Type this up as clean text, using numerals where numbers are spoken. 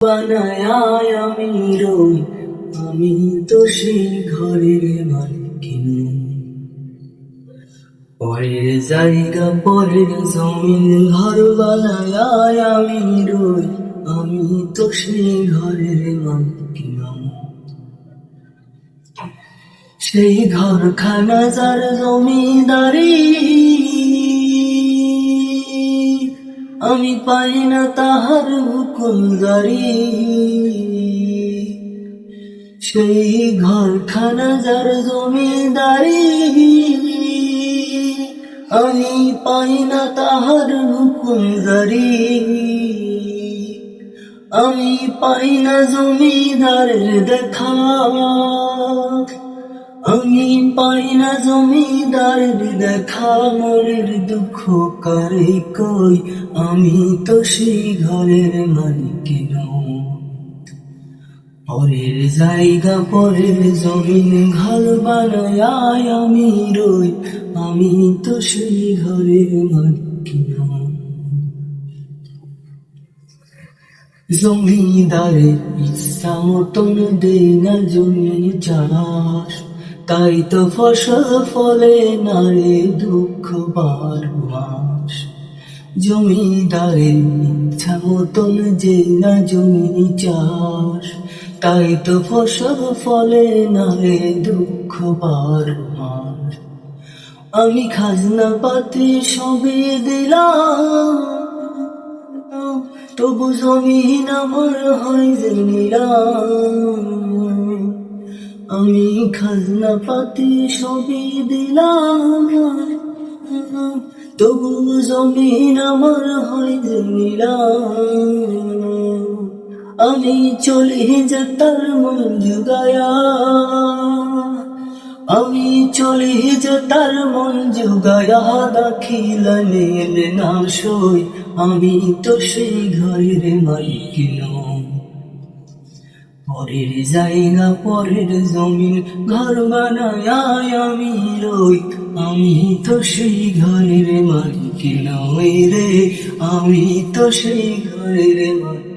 বানায় আমি রই, আমি তো সেই ঘরের মালিক নই। পরের জায়গা পরের জমিন ঘর বানায় আমি রই, আমি তো সেই ঘরের মালিক নই। সেই ঘরখানা যার জমিদারি, আমি পাই না তাহার হুকুমদারি। সেই ঘরখানা যার জমিদারি, আমি পাই না তাহার হুকুমদারি। আমি পাই না জমিদারের দেখা, আমি পাই না জমিদারের দেখা। মনের দুঃখ কারে কই, আমি তো সেই ঘরের মালিক নই। পরের জায়গা পরের জমিন ঘর বানায় আমি রই, আমি তো সেই ঘরের মালিক নই। জমিদারের ইচ্ছা মতন দেই না জমি চাষ, তাই তো ফসল ফলে না রে দুঃখ বারো মাস। জমিদারের ইচ্ছা মতন দেই না জমি চাষ, তাই তো ফসল ফলে না রে দুঃখ বারো মাস। আমি খাজনা পাতি সবই দিলাম, তবু জমিন আমার হয় যে নিলাম। আমি খাজনা পাতি সবই দিলাম, তবু জমিন আমার হয় যে নিলাম। আমি চলি যে তার মন জুগায়া, আমি চলি যে তার মন জুগায়া। দাখিল নীল না সই, আমি তো সেই ঘরের মালিক নই। পরের জায়গা পরের জমিন ঘর বানায় আমি রই, আমি তো সেই ঘরের মালিক নই রে, আমি তো সেই ঘরের মালিক।